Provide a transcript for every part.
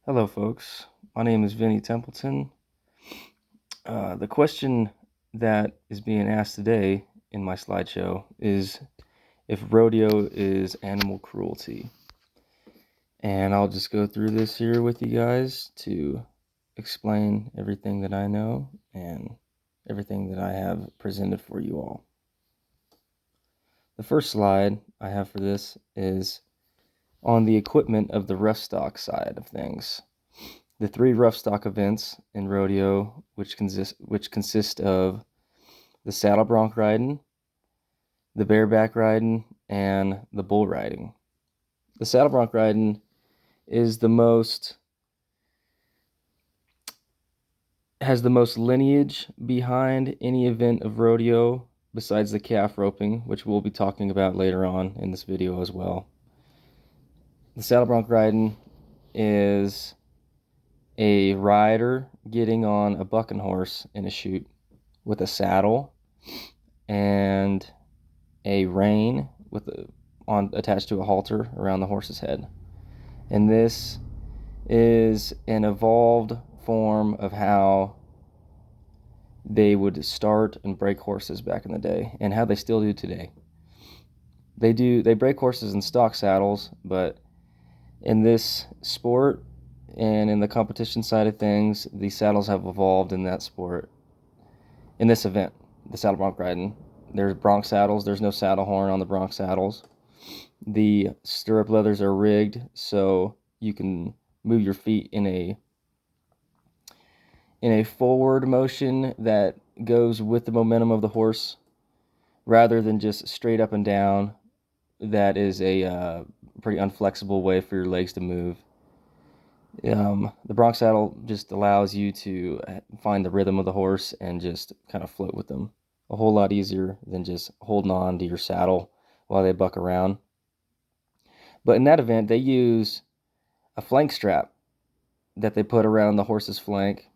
Hello, folks. My name is Vinny Templeton. The question that is being asked today in my slideshow is if rodeo is animal cruelty. And I'll just go through this here with you guys to explain everything that I know and everything that I have presented for you all. The first slide I have for this is on the equipment of the rough stock side of things. The three rough stock events in rodeo, which consist of the saddle bronc riding, the bareback riding, and the bull riding. The saddle bronc riding is has the most lineage behind any event of rodeo besides the calf roping, which we'll be talking about later on in this video as well. The saddle bronc riding is a rider getting on a bucking horse in a chute with a saddle and a rein attached to a halter around the horse's head. And this is an evolved form of how they would start and break horses back in the day, and how they still do today. They break horses in stock saddles, but in this sport and in the competition side of things, the saddles have evolved in that sport. In this event, the saddle bronc riding, there's bronc saddles. There's no saddle horn on the bronc saddles. The stirrup leathers are rigged so you can move your feet in a forward motion that goes with the momentum of the horse rather than just straight up and down. That is a pretty unflexible way for your legs to move. The bronc saddle just allows you to find the rhythm of the horse and just kind of float with them. A whole lot easier than just holding on to your saddle while they buck around. But in that event, they use a flank strap that they put around the horse's flank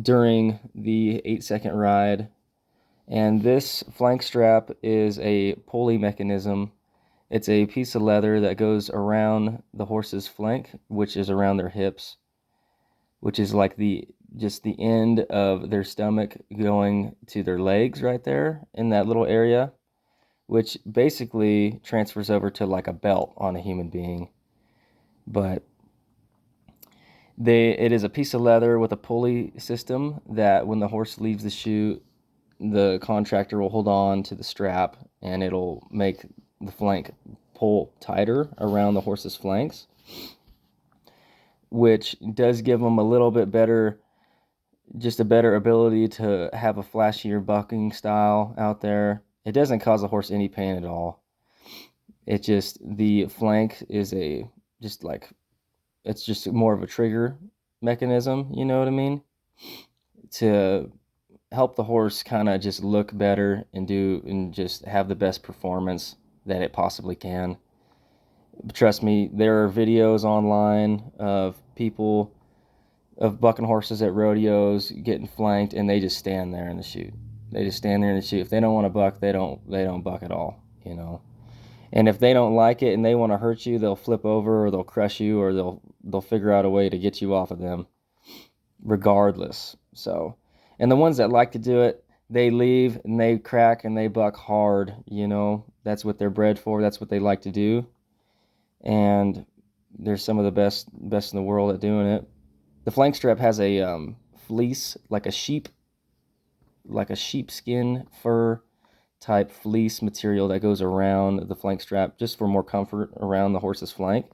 during the 8-second ride. And this flank strap is a pulley mechanism. It's a piece of leather that goes around the horse's flank, which is around their hips, which is like just the end of their stomach going to their legs right there in that little area, which basically transfers over to like a belt on a human being. But it is a piece of leather with a pulley system that when the horse leaves the chute, the contractor will hold on to the strap and it'll make the flank pull tighter around the horse's flanks, which does give them a little bit better, just a better ability to have a flashier bucking style out there. It doesn't cause the horse any pain at all. It just, the flank is it's just more of a trigger mechanism, you know what I mean? To help the horse kind of just look better and just have the best performance that it possibly can. Trust me, there are videos online of bucking horses at rodeos getting flanked, and they just stand there in the chute. They just stand there in the chute. If they don't want to buck, they don't buck at all, you know. And if they don't like it and they want to hurt you, they'll flip over or they'll crush you or they'll figure out a way to get you off of them regardless. So, and the ones that like to do it, they leave and they crack and they buck hard, you know. That's what they're bred for. That's what they like to do. And they're some of the best in the world at doing it. The flank strap has a fleece, like a sheepskin fur type fleece material that goes around the flank strap just for more comfort around the horse's flank,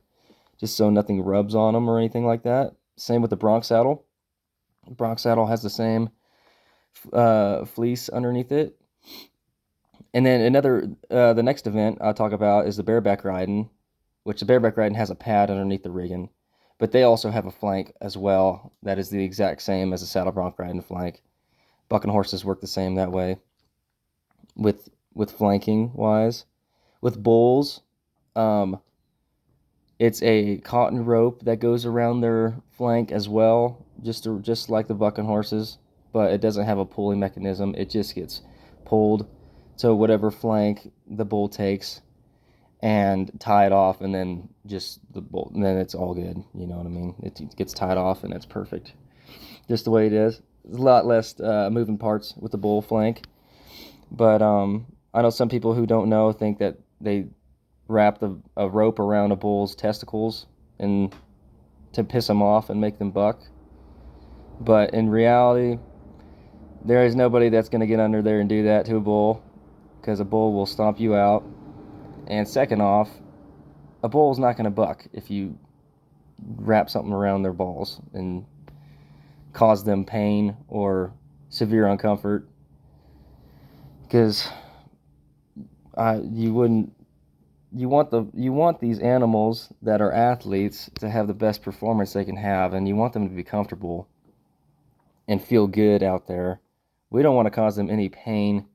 just so nothing rubs on them or anything like that. Same with the bronc saddle. The bronc saddle has the same fleece underneath it. And then the next event I'll talk about is the bareback riding, which the bareback riding has a pad underneath the rigging, but they also have a flank as well that is the exact same as a saddle bronc riding flank. Bucking horses work the same that way with flanking wise. With bulls, it's a cotton rope that goes around their flank as well, just like the bucking horses, but it doesn't have a pulley mechanism. It just gets pulled to whatever flank the bull takes. and tie it off, and then just the bull, and then it's all good. You know what I mean? It gets tied off, and it's perfect, just the way it is. There's a lot less moving parts with the bull flank, but I know some people who don't know think that they wrap a rope around a bull's testicles and to piss them off and make them buck. But in reality, there is nobody that's going to get under there and do that to a bull, because a bull will stomp you out. And second off, a bull's not going to buck if you wrap something around their balls and cause them pain or severe uncomfort, because you wouldn't. You want these animals that are athletes to have the best performance they can have, and you want them to be comfortable and feel good out there. We don't want to cause them any pain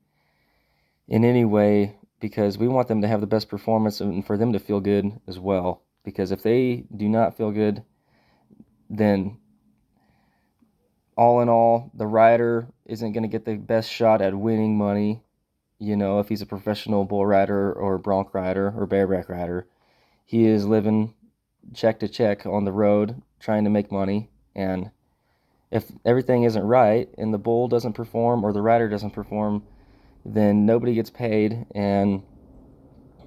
in any way, because we want them to have the best performance and for them to feel good as well. Because if they do not feel good, then all in all, the rider isn't going to get the best shot at winning money. You know, if he's a professional bull rider or bronc rider or bareback rider, he is living check to check on the road trying to make money. And if everything isn't right and the bull doesn't perform or the rider doesn't perform, then nobody gets paid, and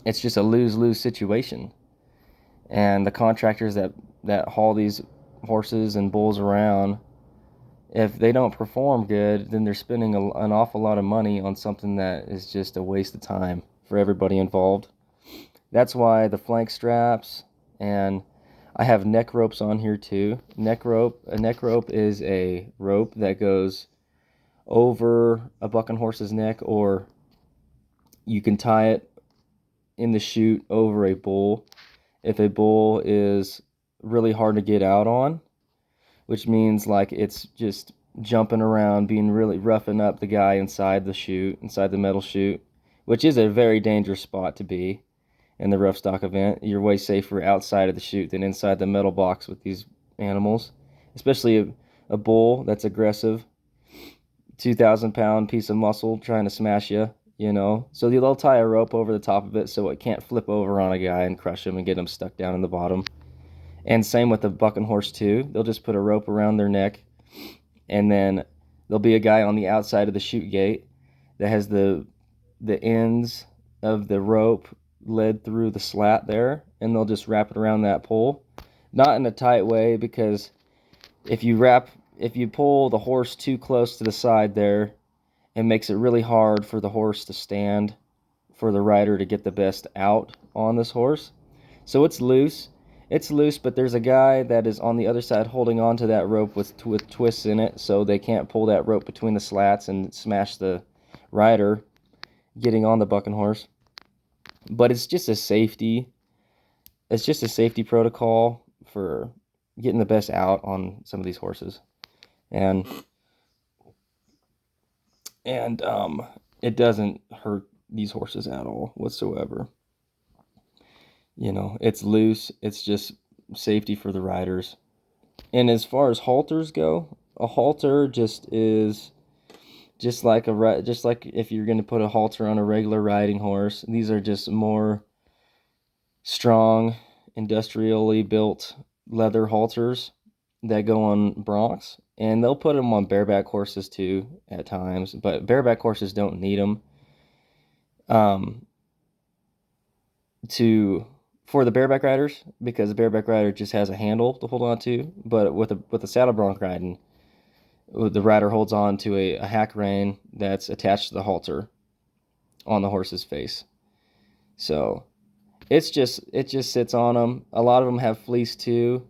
it's just a lose-lose situation. And the contractors that haul these horses and bulls around, if they don't perform good, then they're spending an awful lot of money on something that is just a waste of time for everybody involved. That's why the flank straps, and I have neck ropes on here too. A neck rope is a rope that goes over a bucking horse's neck, or you can tie it in the chute over a bull if a bull is really hard to get out on, which means like it's just jumping around, being really roughing up the guy inside the chute, inside the metal chute, which is a very dangerous spot to be in the rough stock event. You're way safer outside of the chute than inside the metal box with these animals, especially a bull that's aggressive, 2,000-pound piece of muscle trying to smash you, you know. So they'll tie a rope over the top of it so it can't flip over on a guy and crush him and get him stuck down in the bottom. And same with the bucking horse too. They'll just put a rope around their neck, and then there'll be a guy on the outside of the chute gate that has the ends of the rope led through the slat there, and they'll just wrap it around that pole. Not in a tight way, because if you pull the horse too close to the side there, it makes it really hard for the horse to stand, for the rider to get the best out on this horse. So it's loose. It's loose, but there's a guy that is on the other side holding on to that rope with twists in it, so they can't pull that rope between the slats and smash the rider getting on the bucking horse. But it's just a safety protocol for getting the best out on some of these horses. And it doesn't hurt these horses at all whatsoever. You know, it's loose. It's just safety for the riders. And as far as halters go, a halter just is just like if you're going to put a halter on a regular riding horse. These are just more strong, industrially built leather halters that go on broncs, and they'll put them on bareback horses too at times, but bareback horses don't need them. For the bareback riders, because the bareback rider just has a handle to hold on to, but with a saddle bronc riding, the rider holds on to a hack rein that's attached to the halter on the horse's face. So it just sits on them. A lot of them have fleece too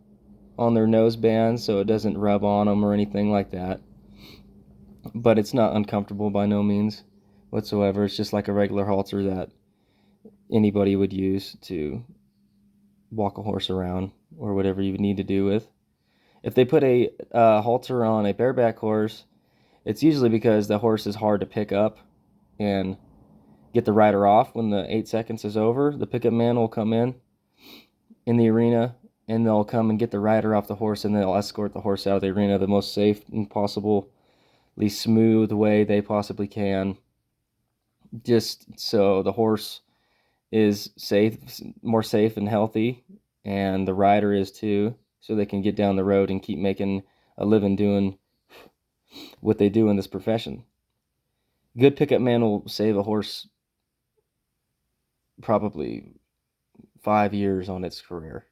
on their nose bands, so it doesn't rub on them or anything like that. But it's not uncomfortable by no means whatsoever. It's just like a regular halter that anybody would use to walk a horse around or whatever you need to do with. If they put a halter on a bareback horse, it's usually because the horse is hard to pick up and get the rider off when the 8 seconds is over. The pickup man will come in the arena, and they'll come and get the rider off the horse, and they'll escort the horse out of the arena the most safe and possibly smooth way they possibly can, just so the horse is safe, more safe and healthy, and the rider is too, so they can get down the road and keep making a living doing what they do in this profession. Good pickup man will save a horse probably 5 years on its career.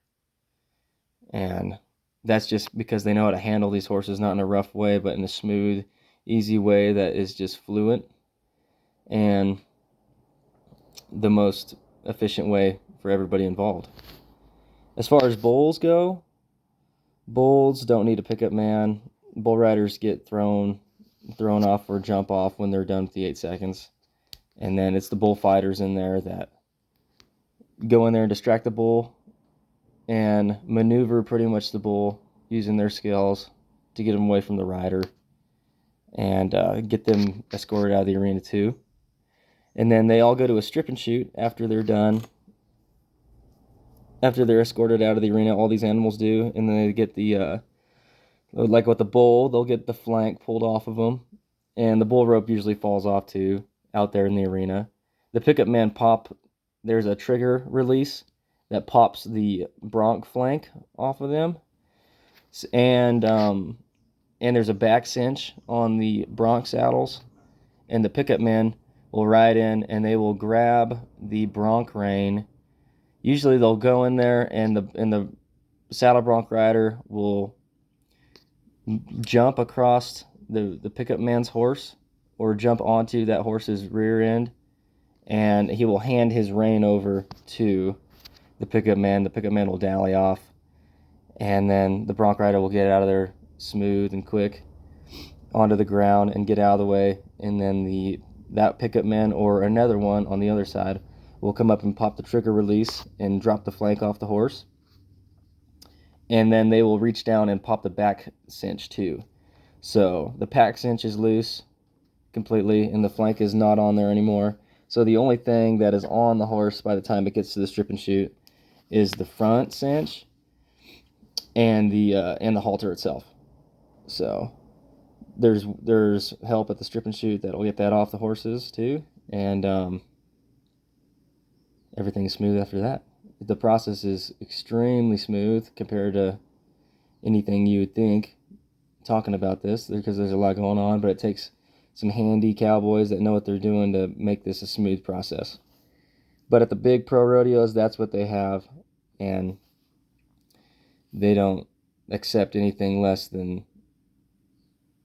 And that's just because they know how to handle these horses, not in a rough way, but in a smooth, easy way that is just fluent and the most efficient way for everybody involved. As far as bulls go, bulls don't need a pickup man. Bull riders get thrown off or jump off when they're done with the 8 seconds. And then it's the bullfighters in there that go in there and distract the bull and maneuver pretty much the bull using their skills to get them away from the rider and get them escorted out of the arena too. And then they all go to a strip and shoot after they're done. After they're escorted out of the arena, all these animals do, and then they get the, like with the bull, they'll get the flank pulled off of them, and the bull rope usually falls off too, out there in the arena. The pickup man there's a trigger release that pops the bronc flank off of them, and there's a back cinch on the bronc saddles, and the pickup man will ride in and they will grab the bronc rein. Usually they'll go in there and the saddle bronc rider will jump across the pickup man's horse or jump onto that horse's rear end, and he will hand his rein over to the pickup man. The pickup man will dally off, and then the bronc rider will get out of there smooth and quick onto the ground and get out of the way, and then that pickup man or another one on the other side will come up and pop the trigger release and drop the flank off the horse. And then they will reach down and pop the back cinch too. So the pack cinch is loose completely and the flank is not on there anymore. So the only thing that is on the horse by the time it gets to the strip and shoot is the front cinch and the halter itself. So there's help at the strip and shoot that'll get that off the horses too, and everything's smooth after that. The process is extremely smooth compared to anything you would think talking about this, because there's a lot going on, but it takes some handy cowboys that know what they're doing to make this a smooth process. But at the big pro rodeos, that's what they have, and they don't accept anything less than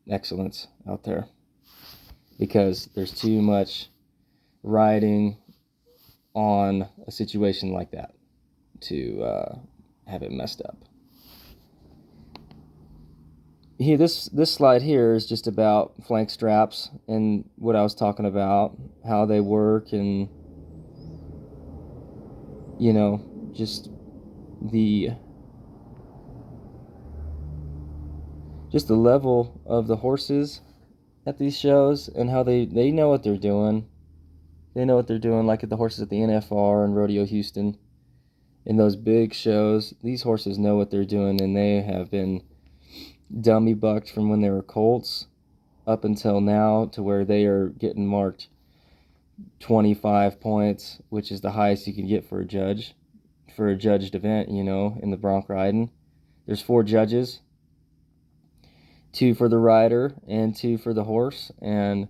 excellence out there, because there's too much riding on a situation like that to have it messed up. Here, this slide here is just about flank straps and what I was talking about, how they work, and just the level of the horses at these shows and how they know what they're doing. They know what they're doing, like at the horses at the NFR and Rodeo Houston. In those big shows, these horses know what they're doing, and they have been dummy bucked from when they were colts up until now to where they are getting marked 25 points, which is the highest you can get for a judged event, in the bronc riding. There's 4 judges, 2 for the rider and 2 for the horse, and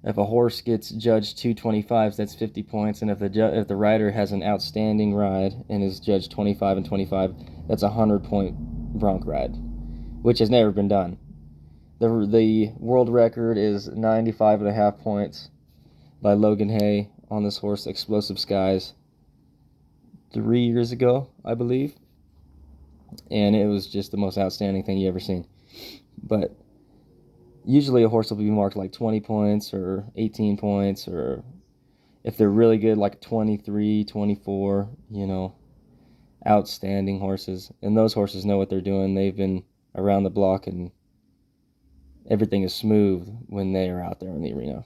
if a horse gets judged 225s, that's 50 points, and if the rider has an outstanding ride and is judged 25 and 25, that's a 100-point bronc ride, which has never been done. The world record is 95.5 points by Logan Hay on this horse, Explosive Skies, 3 years ago, I believe, and it was just the most outstanding thing you ever seen. But usually a horse will be marked like 20 points or 18 points, or if they're really good, like 23, 24, outstanding horses. And those horses know what they're doing. They've been around the block, and everything is smooth when they are out there in the arena.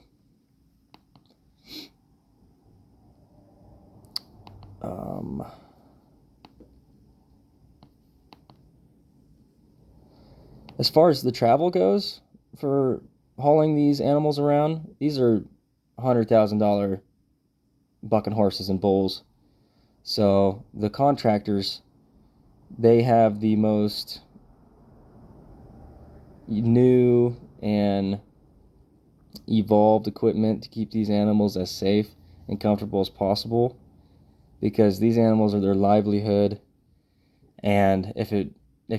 As far as the travel goes for hauling these animals around, these are $100,000 bucking horses and bulls So the contractors, they have the most new and evolved equipment to keep these animals as safe and comfortable as possible, because these animals are their livelihood, and if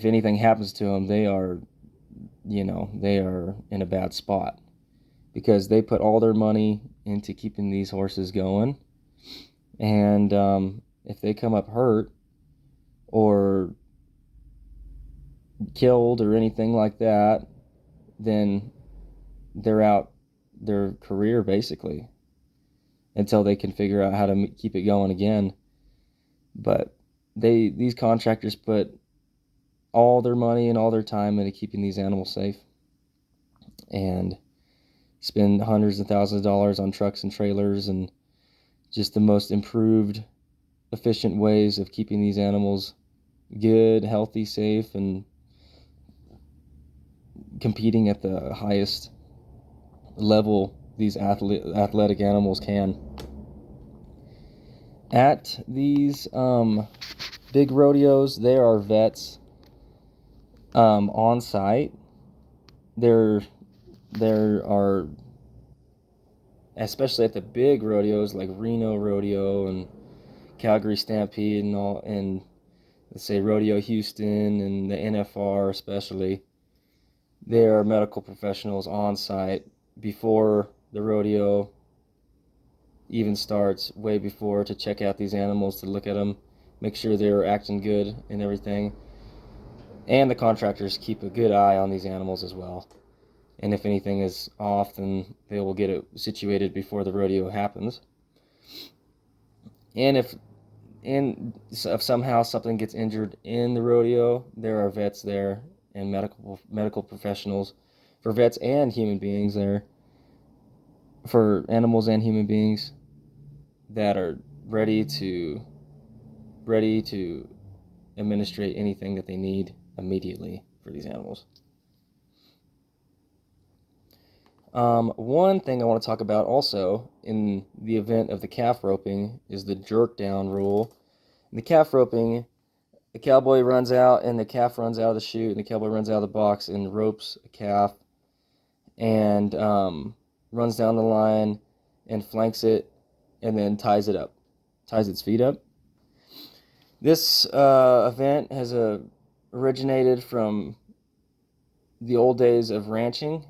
anything happens to them, they are in a bad spot, because they put all their money into keeping these horses going, and if they come up hurt or killed or anything like that, then they're out their career basically, until they can figure out how to keep it going again. But these contractors put all their money and all their time into keeping these animals safe, and spend hundreds of thousands of dollars on trucks and trailers and just the most improved, efficient ways of keeping these animals good, healthy, safe, and competing at the highest level these athletic animals can. At these big rodeos, there are vets on site. There are, especially at the big rodeos like Reno Rodeo and Calgary Stampede and all, and let's say Rodeo Houston and the NFR especially, there are medical professionals on site before the rodeo even starts, way before, to check out these animals, to look at them, make sure they're acting good and everything. And the contractors keep a good eye on these animals as well. And if anything is off, then they will get it situated before the rodeo happens. And if somehow something gets injured in the rodeo, there are vets there and medical professionals, for vets and human beings there, for animals and human beings, that are ready to administrate anything that they need immediately for these animals. One thing I want to talk about also in the event of the calf roping is the jerk down rule. In the calf roping, the cowboy runs out and the calf runs out of the chute, and the cowboy runs out of the box and ropes a calf, and runs down the line and flanks it, and then ties its feet up. This event has originated from the old days of ranching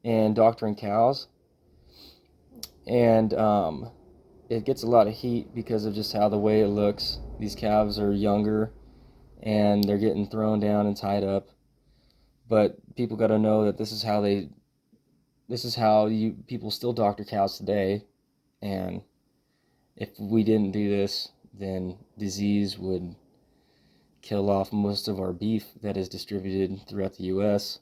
and doctoring cows, and it gets a lot of heat because of just how the way it looks. These calves are younger and they're getting thrown down and tied up, but people got to know that this is how people still doctor cows today, and if we didn't do this, then disease would kill off most of our beef that is distributed throughout the U.S.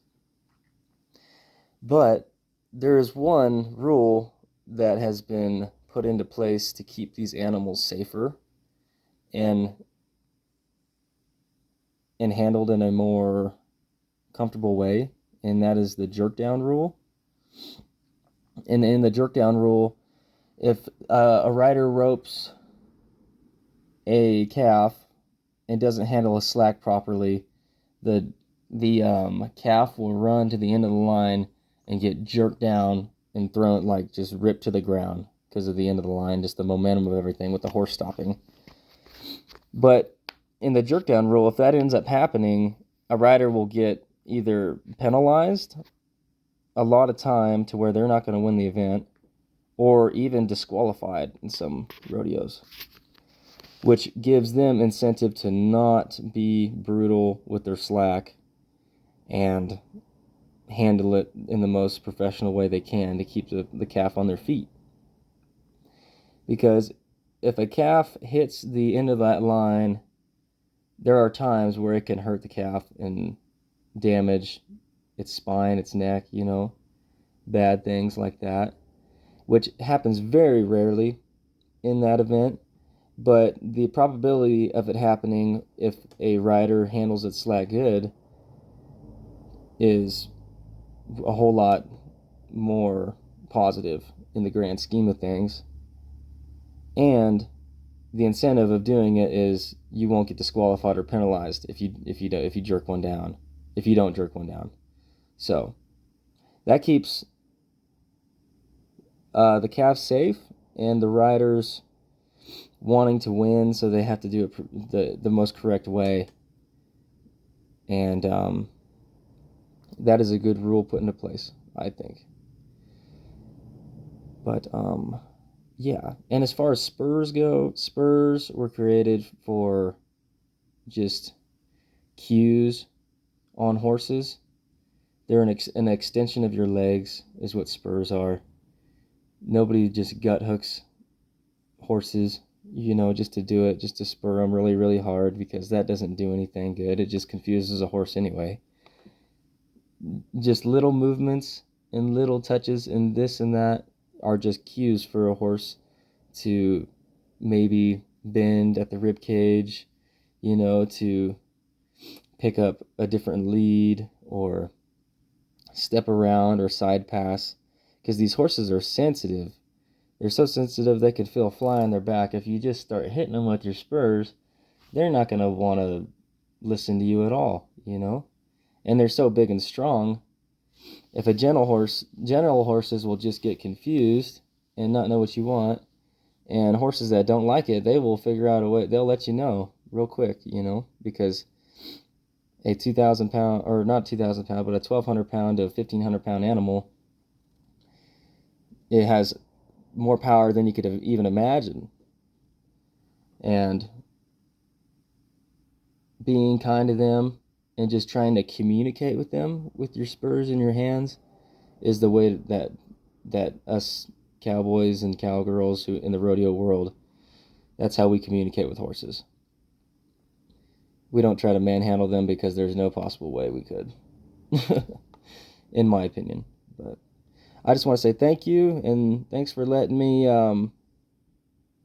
But there is one rule that has been put into place to keep these animals safer and handled in a more comfortable way, and that is the jerk down rule. And in the jerk down rule, if a rider ropes a calf and doesn't handle a slack properly, the calf will run to the end of the line and get jerked down and thrown, like just ripped to the ground because of the end of the line, just the momentum of everything with the horse stopping. But in the jerk down rule, if that ends up happening, a rider will get either penalized a lot of time to where they're not going to win the event, or even disqualified in some rodeos, which gives them incentive to not be brutal with their slack and handle it in the most professional way they can to keep the calf on their feet. Because if a calf hits the end of that line, there are times where it can hurt the calf and damage its spine, its neck, bad things like that, which happens very rarely in that event. But the probability of it happening, if a rider handles its slack good, is a whole lot more positive in the grand scheme of things. And the incentive of doing it is you won't get disqualified or penalized if you jerk one down, if you don't jerk one down. So that keeps the calves safe and the riders wanting to win, so they have to do it the most correct way. And that is a good rule put into place, I think. But yeah, and as far as spurs go, spurs were created for just cues on horses. They're an extension of your legs, is what spurs are. Nobody just gut hooks horses, just to do it, just to spur them really, really hard, because that doesn't do anything good. It just confuses a horse anyway. Just little movements and little touches and this and that are just cues for a horse to maybe bend at the rib cage, to pick up a different lead or step around or side pass, because these horses are sensitive. They're so sensitive they can feel a fly on their back. If you just start hitting them with your spurs, they're not going to want to listen to you at all, And they're so big and strong. If general horses will just get confused and not know what you want, and horses that don't like it, they will figure out a way. They'll let you know real quick, because a 2,000 pound, or not 2,000 pound, but a 1,200 pound to 1,500 pound animal, it has more power than you could have even imagined. And being kind to them and just trying to communicate with them with your spurs in your hands is the way that us cowboys and cowgirls who in the rodeo world, that's how we communicate with horses. We don't try to manhandle them, because there's no possible way we could, in my opinion. But I just want to say thank you, and thanks for letting me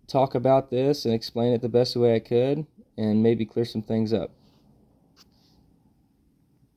talk about this and explain it the best way I could, and maybe clear some things up.